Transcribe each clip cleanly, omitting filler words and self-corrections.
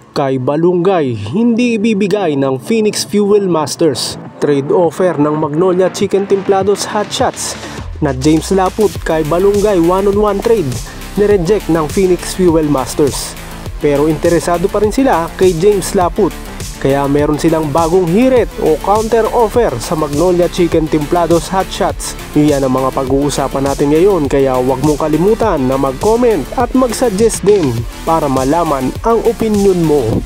Kay Balungay, hindi ibibigay ng Phoenix Fuel Masters. Trade offer ng Magnolia Chicken Templados Hot Shots na James Laput kay Balungay 1-on-1 trade nireject ng Phoenix Fuel Masters. Pero interesado pa rin sila kay James Laput, kaya meron silang bagong hirit o counter offer sa Magnolia Chicken Templados Hot Shots. Iyan ang mga pag-uusapan natin ngayon, kaya huwag mong kalimutan na mag-comment at mag-suggest din para malaman ang opinion mo.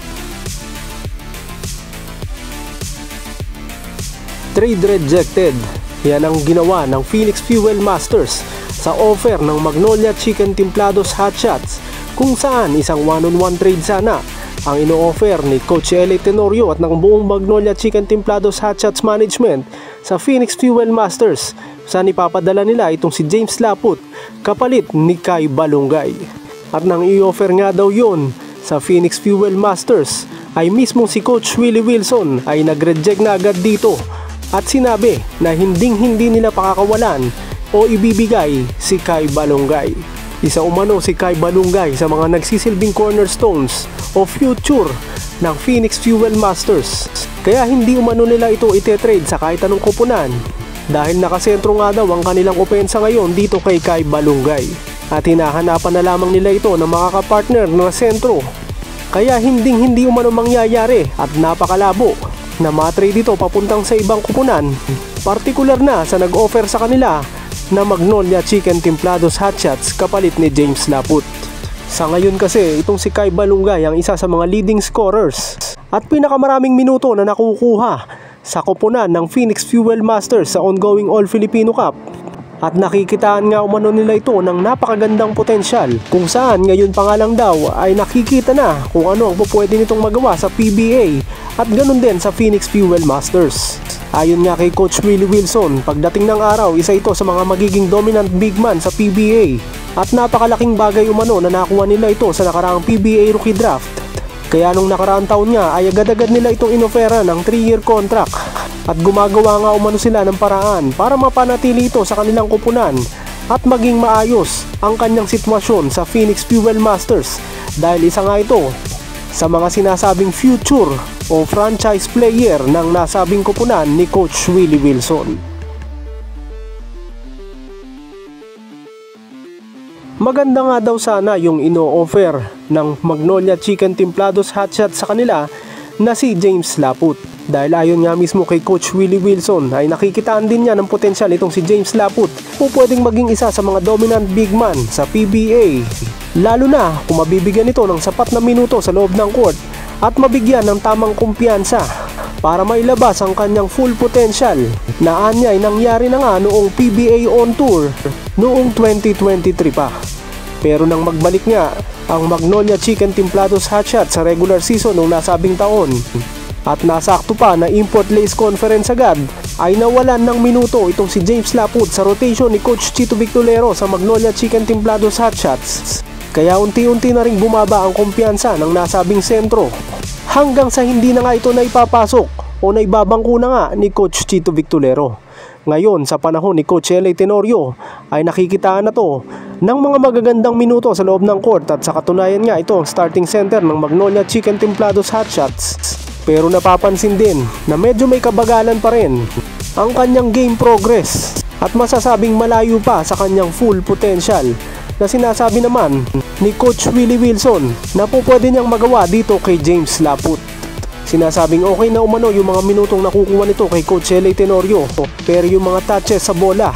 Trade rejected. Yan ang ginawa ng Phoenix Fuel Masters sa offer ng Magnolia Chicken Templados Hot Shots, kung saan isang 1-on-1 trade sana ang ino-offer ni Coach L.A. Tenorio at ng buong Magnolia Chicken Templados Hot Shots Management sa Phoenix Fuel Masters. Saan ipapadala nila itong si James Laput kapalit ni Kay Balungay. At nang i-offer nga daw yon sa Phoenix Fuel Masters, ay mismo si Coach Willie Wilson ay nag-reject na agad dito at sinabi na hindi nila pakakawalan o ibibigay si Kay Balungay. Isa umano si Kay Balungay sa mga nagsisilbing cornerstones o future ng Phoenix Fuel Masters. Kaya hindi umano nila ito ite-trade sa kahit anong kupunan, dahil nakasentro nga daw ang kanilang opensa ngayon dito kay Kay Balungay. At hinahanapan na lamang nila ito ng mga kapartner na sentro. Kaya hindi umano mangyayari at napakalabo na ma-trade ito papuntang sa ibang kupunan, partikular na sa nag-offer sa kanila na Magnolia Chicken Templados Hot Shots kapalit ni James Laput. Sa ngayon kasi, itong si Kay Balungay ang isa sa mga leading scorers at pinakamaraming minuto na nakukuha sa koponan ng Phoenix Fuel Masters sa ongoing All Filipino Cup. At nakikitaan nga umano nila ito ng napakagandang potensyal, kung saan ngayon pa nga lang daw ay nakikita na kung ano ang pupwede nitong magawa sa PBA at ganun din sa Phoenix Fuel Masters. Ayon nga kay Coach Willie Wilson, pagdating ng araw, isa ito sa mga magiging dominant big man sa PBA at napakalaking bagay umano na nakuha nila ito sa nakaraang PBA Rookie Draft. Kaya nung nakaraang taon nga ay agad-agad nila itong inofera ng 3-year contract at gumagawa nga umano sila ng paraan para mapanatili ito sa kanilang kupunan at maging maayos ang kanyang sitwasyon sa Phoenix Fuel Masters, dahil isa nga ito sa mga sinasabing future o franchise player ng nasabing kupunan ni Coach Willie Wilson. Maganda nga daw sana yung ino-offer ng Magnolia Chicken Templados Hot Shots sa kanila na si James Laput, dahil ayon nga mismo kay Coach Willie Wilson ay nakikitaan din niya ng potensyal itong si James Laput o pwedeng maging isa sa mga dominant big man sa PBA, lalo na kung mabibigyan ito ng sapat na minuto sa loob ng court at mabigyan ng tamang kumpiyansa para mailabas ang kanyang full potential na anya ay nangyari na nga noong PBA on tour noong 2023 pa. Pero nang magbalik nga ang Magnolia Chicken Templados Hot Shots sa regular season noong nasabing taon at nasakto pa na import lace conference agad, ay nawalan ng minuto itong si James Laput sa rotation ni Coach Chito Victolero sa Magnolia Chicken Templados Hot Shots. Kaya unti-unti na ring bumaba ang kumpiyansa ng nasabing sentro, hanggang sa hindi na nga ito naipapasok o naibabangko na nga ni Coach Chito Victolero. Ngayon sa panahon ni Coach L.A. Tenorio ay nakikitaan na to ng mga magagandang minuto sa loob ng court, at sa katunayan nga ito ang starting center ng Magnolia Chicken Templados Hot Shots. Pero napapansin din na medyo may kabagalan pa rin ang kanyang game progress at masasabing malayo pa sa kanyang full potential na sinasabi naman ni Coach Willie Wilson na po pwede niyang magawa dito kay James Laput. Sinasabing okay na umano yung mga minutong nakukuha nito kay Coach L.A. Tenorio, pero yung mga touches sa bola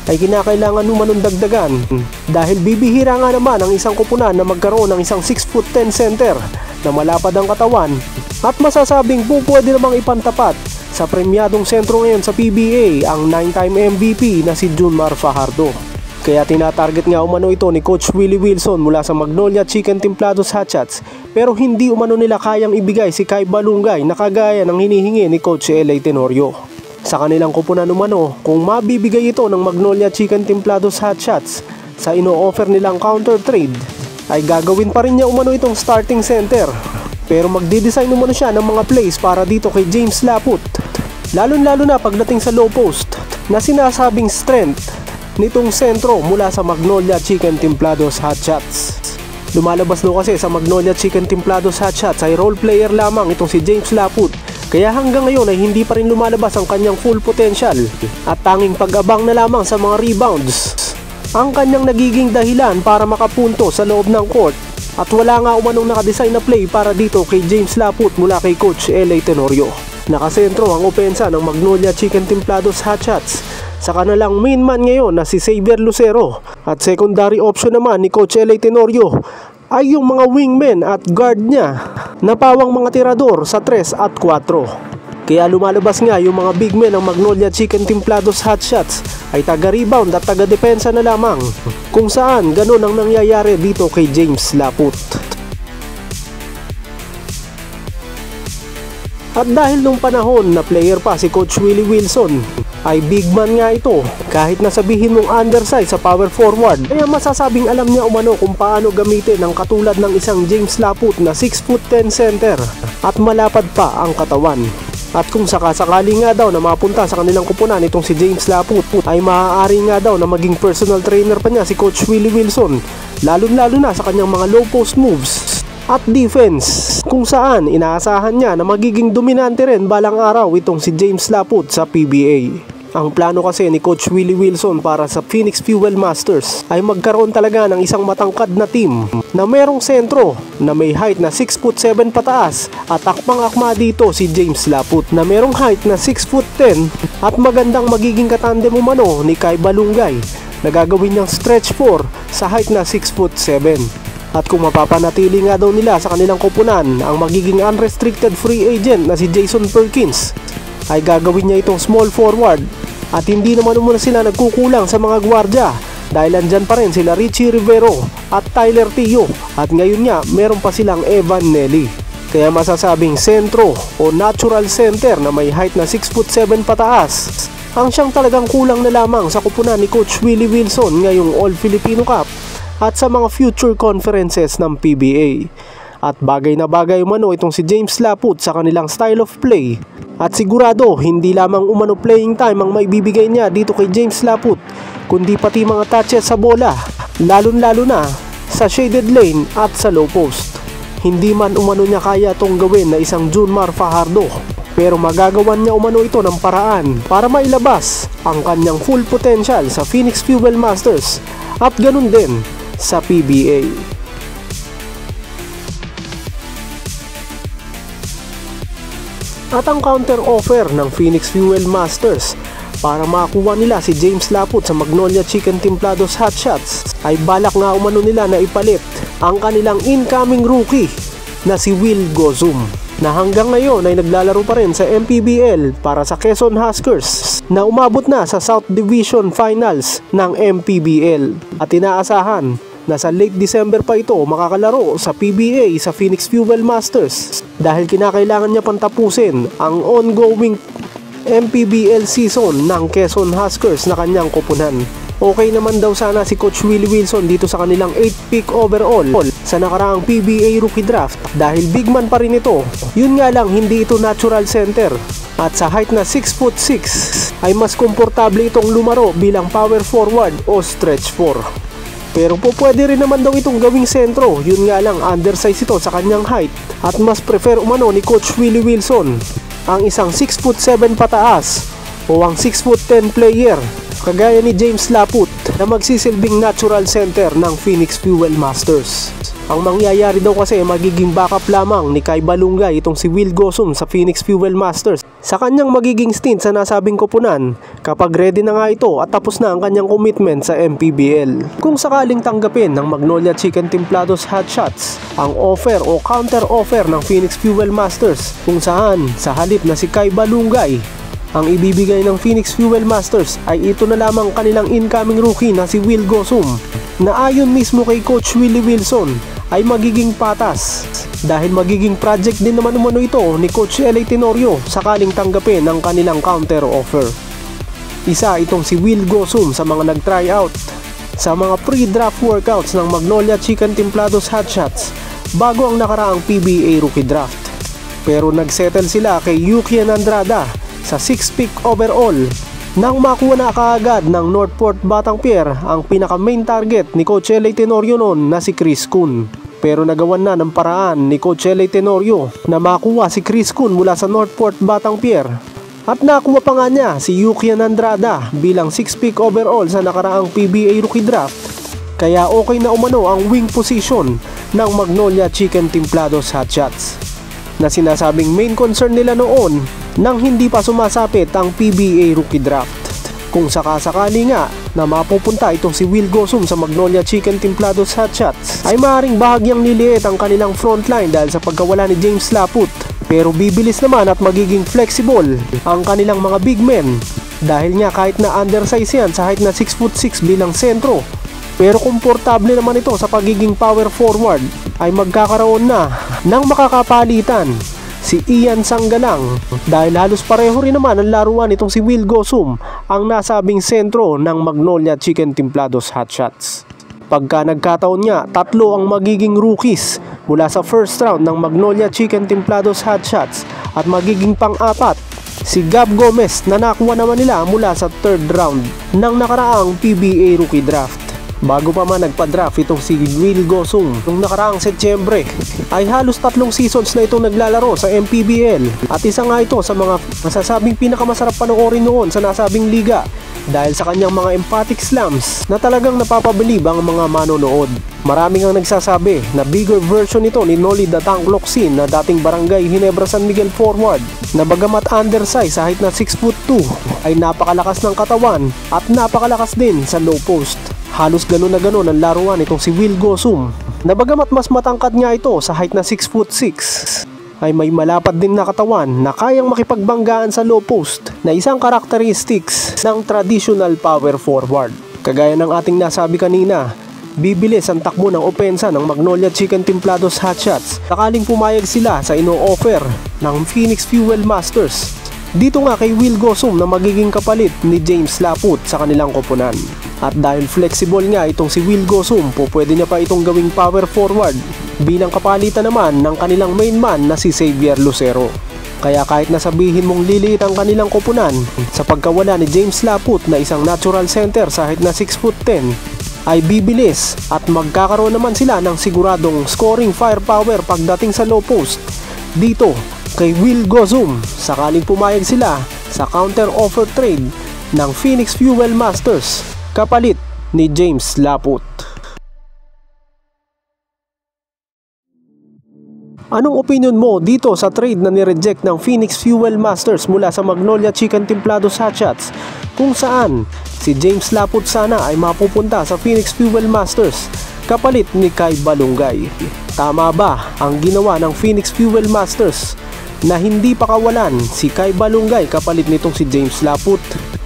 ay kinakailangan umanong dagdagan, dahil bibihira nga naman ang isang kupunan na magkaroon ng isang 6'10" center na malapad ang katawan at masasabing po pwede namang ipantapat sa premyadong sentro ngayon sa PBA ang 9-time MVP na si Junmar Fajardo. Kaya tinatarget nga umano ito ni Coach Willie Wilson mula sa Magnolia Chicken Templados Hot Shots, pero hindi umano nila kayang ibigay si Kay Balungay na kagaya ng hinihingi ni Coach L.A. Tenorio. Sa kanilang kupunan umano, kung mabibigay ito ng Magnolia Chicken Templados Hot Shots sa ino-offer nilang counter trade, ay gagawin pa rin niya umano itong starting center, pero magdidesign umano siya ng mga plays para dito kay James Laput, lalo na pagdating sa low post na sinasabing strength nitong sentro mula sa Magnolia Chicken Templados Hot Shots. Lumalabas daw kasi sa Magnolia Chicken Templados Hotshots ay role player lamang itong si James Laput. Kaya hanggang ngayon ay hindi pa rin lumalabas ang kanyang full potential at tanging pag-abang na lamang sa mga rebounds ang kanyang nagiging dahilan para makapunto sa loob ng court. At wala nga umanong nakadesign na play para dito kay James Laput mula kay Coach L.A. Tenorio. Nakasentro ang opensa ng Magnolia Chicken Templados Hotshots sa kanilang main man ngayon na si Xavier Lucero. At secondary option naman ni Coach L.A. Tenorio ay yung mga wingmen at guard niya na pawang mga tirador sa 3 at 4. Kaya lumalabas nga yung mga big men ng Magnolia Chicken Templados Hotshots ay taga-rebound at taga-depensa na lamang, kung saan ganun ang nangyayari dito kay James Laput. At dahil nung panahon na player pa si Coach Willie Wilson, ay big man nga ito kahit nasabihin mong undersize sa power forward. Kaya masasabing alam niya umano kung paano gamitin ang katulad ng isang James Laput na 6'10" center at malapad pa ang katawan. At kung sakasakali nga daw na mapunta sa kanilang kupunan itong si James Laput, ay maaari nga daw na maging personal trainer pa niya si Coach Willie Wilson, lalo na sa kanyang mga low post moves at defense, kung saan inaasahan niya na magiging dominante rin balang araw itong si James Laput sa PBA. Ang plano kasi ni Coach Willie Wilson para sa Phoenix Fuel Masters ay magkaroon talaga ng isang matangkad na team na merong sentro na may height na 6'7" pataas at akmang-akma dito si James Laput na merong height na 6'10" at magandang magiging katandem umano ni Kai Balungay na gagawin niyang stretch 4 sa height na 6'7". At kung mapapanatili nga daw nila sa kanilang koponan ang magiging unrestricted free agent na si Jason Perkins, ay gagawin niya itong small forward. At hindi naman muna sila nagkukulang sa mga gwardya dahil andyan pa rin sila Richie Rivero at Tyler Tio. At ngayon nga meron pa silang Evan Nelly. Kaya masasabing sentro o natural center na may height na 6'7" pataas ang siyang talagang kulang na lamang sa koponan ni Coach Willie Wilson ngayong All Filipino Cup at sa mga future conferences ng PBA. At bagay na bagay umano itong si James Laput sa kanilang style of play. At sigurado hindi lamang umano playing time ang maibibigay niya dito kay James Laput, kundi pati mga touches sa bola, lalo na sa shaded lane at sa low post. Hindi man umano niya kaya itong gawin na isang Junmar Fajardo, pero magagawan niya umano ito ng paraan para mailabas ang kanyang full potential sa Phoenix Fuel Masters at ganun din sa PBA. At ang counter offer ng Phoenix Fuel Masters para makuha nila si James Laput sa Magnolia Chicken Templados Hotshots ay balak nga umano nila na ipalit ang kanilang incoming rookie na si Will Gozum, na hanggang ngayon ay naglalaro pa rin sa MPBL para sa Quezon Huskers na umabot na sa South Division Finals ng MPBL at inaasahan na sa late December pa ito makakalaro sa PBA sa Phoenix Fuel Masters dahil kinakailangan niya pang tapusin ang ongoing MPBL season ng Quezon Huskers na kanyang koponan. Okay naman daw sana si Coach Willie Wilson dito sa kanilang 8th pick overall sa nakaraang PBA rookie draft dahil big man pa rin ito. Yun nga lang hindi ito natural center at sa height na 6'6" ay mas komportable itong lumaro bilang power forward o stretch 4. Pero po pwede rin naman daw itong gawing sentro, yun nga lang undersize ito sa kanyang height at mas prefer umano ni Coach Willie Wilson ang isang 6'7" pataas o ang 6'10" player kagaya ni James Laput na magsisilbing natural center ng Phoenix Fuel Masters. Ang mangyayari daw kasi magiging backup lamang ni Kai Balungay itong si Will Gozum sa Phoenix Fuel Masters sa kanyang magiging stint sa nasabing koponan kapag ready na nga ito at tapos na ang kanyang commitment sa MPBL. Kung sakaling tanggapin ng Magnolia Chicken Templados Hotshots ang offer o counter offer ng Phoenix Fuel Masters kung saan sa halip na si Kai Balungay ang ibibigay ng Phoenix Fuel Masters ay ito na lamang kanilang incoming rookie na si Will Gozum na ayon mismo kay Coach Willie Wilson ay magiging patas dahil magiging project din naman umano ito ni Coach L.A. Tenorio sakaling tanggapin ang kanilang counter offer. Isa itong si Will Gozum sa mga nag-try out sa mga pre-draft workouts ng Magnolia Chicken Templados Hotshots bago ang nakaraang PBA rookie draft. Pero nagsettle sila kay Yukian Andrada sa 6th pick overall nang makuha na kaagad ng Northport Batang Pier ang pinaka main target ni Coach L.A. Tenorio noon na si Chris Kun. pero nagawan na ng paraan ni Coach L.A. Tenorio na makuha si Chris Kun mula sa Northport Batangpier. At nakuha pa nga niya si Yukian Andrada bilang 6th pick overall sa nakaraang PBA Rookie Draft. Kaya okay na umano ang wing position ng Magnolia Chicken Templados Hotshots, na sinasabing main concern nila noon nang hindi pa sumasapit ang PBA Rookie Draft. Kung sakasakali nga na mapupunta itong si Will Gosum sa Magnolia Chicken Templados Hotshots, ay maaaring bahagyang niliit ang kanilang frontline dahil sa pagkawala ni James Laput. Pero bibilis naman at magiging flexible ang kanilang mga big men, dahil nga kahit na undersize yan sa height na 6'6" bilang sentro, pero komportable naman ito sa pagiging power forward, ay magkakaroon na ng makakapalitan si Ian Sanggalang, dahil halos pareho rin naman ang laruan itong si Will Gosum ang nasabing sentro ng Magnolia Chicken Templados Hotshots. Pagka nagkataon nga, 3 ang magiging rookies mula sa first round ng Magnolia Chicken Templados Hotshots at magiging pang-4 si Gab Gomez na nakuha naman nila mula sa 3rd round ng nakaraang PBA Rookie Draft. Bago pa man nagpa-draft itong si Will Gosum noong nakaraang Setyembre, ay halos 3 seasons na itong naglalaro sa MPBL, at isa nga ito sa mga masasabing pinakamasarap panoorin noon sa nasabing liga dahil sa kanyang mga emphatic slams na talagang napapabilib ang mga manonood. Maraming ang nagsasabi na bigger version nito ni Noli the Tank Locsin na dating Barangay Ginebra San Miguel forward, na bagamat undersize sa height na 6'2", ay napakalakas ng katawan at napakalakas din sa low post. Halos ganun na ganun ang laruan itong si Will Gosum, na bagamat mas matangkad nga ito sa height na 6'6", ay may malapad din na katawan na kayang makipagbanggaan sa low post, na isang characteristics ng traditional power forward. Kagaya ng ating nasabi kanina, bibilis ang takbo ng opensa ng Magnolia Chicken Templados Hotshots sakaling pumayag sila sa ino-offer ng Phoenix Fuel Masters. Dito nga kay Will Gosum na magiging kapalit ni James Laput sa kanilang koponan. At dahil flexible nga itong si Will Gosum, pwede niya pa itong gawing power forward bilang kapalitan naman ng kanilang main man na si Xavier Lucero. Kaya kahit nasabihin mong liliit ang kanilang koponan sa pagkawala ni James Laput na isang natural center sa height na 6'10", ay bibilis at magkakaroon naman sila ng siguradong scoring firepower pagdating sa low post dito kay Will Gosum sakaling pumayag sila sa counter offer trade ng Phoenix Fuel Masters kapalit ni James Laput. Anong opinion mo dito sa trade na nireject ng Phoenix Fuel Masters mula sa Magnolia Chicken Templados Hotshots, kung saan si James Laput sana ay mapupunta sa Phoenix Fuel Masters kapalit ni Kai Balungay? Tama ba ang ginawa ng Phoenix Fuel Masters na hindi pa kawalan si Kai Balungay kapalit nitong si James Laput?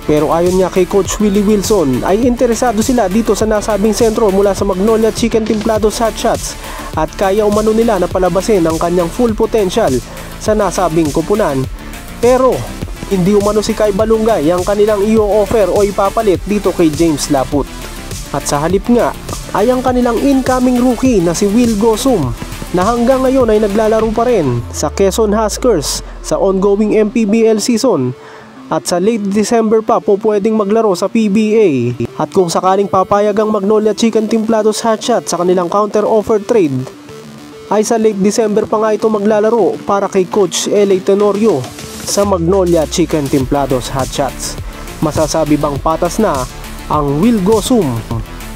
Pero ayon nga kay Coach Willie Wilson, ay interesado sila dito sa nasabing sentro mula sa Magnolia Chicken Templados Hotshots at kaya umano nila na palabasin ang kanyang full potential sa nasabing koponan. Pero hindi umano si Kai Balungay ang kanilang i-offer o ipapalit dito kay James Laput. At sa halip nga ay ang kanilang incoming rookie na si Will Gosum, na hanggang ngayon ay naglalaro pa rin sa Quezon Huskers sa ongoing MPBL season, at sa late December pa pwedeng maglaro sa PBA. At kung sakaling papayag ang Magnolia Chicken Templados Hotshots sa kanilang counter offer trade, ay sa late December pa nga ito maglalaro para kay Coach L.A. Tenorio sa Magnolia Chicken Templados Hotshots. Masasabi bang patas na ang Will Gosum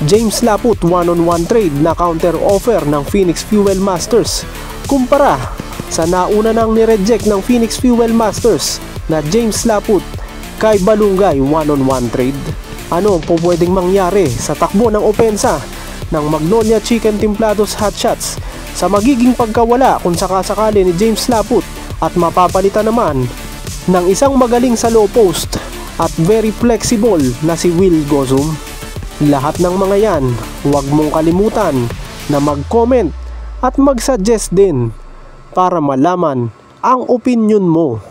James Laput 1-on-1 trade na counter offer ng Phoenix Fuel Masters kumpara sa nauna nang nireject ng Phoenix Fuel Masters na James Laput Kai Balungay 1-on-1 trade? Ano po pwedeng mangyari sa takbo ng opensa ng Magnolia Chicken Templados Hotshots sa magiging pagkawala kung sakasakali ni James Laput at mapapalitan naman ng isang magaling sa low post at very flexible na si Will Gosum? Lahat ng mga yan, huwag mong kalimutan na mag-comment at mag-suggest din para malaman ang opinion mo.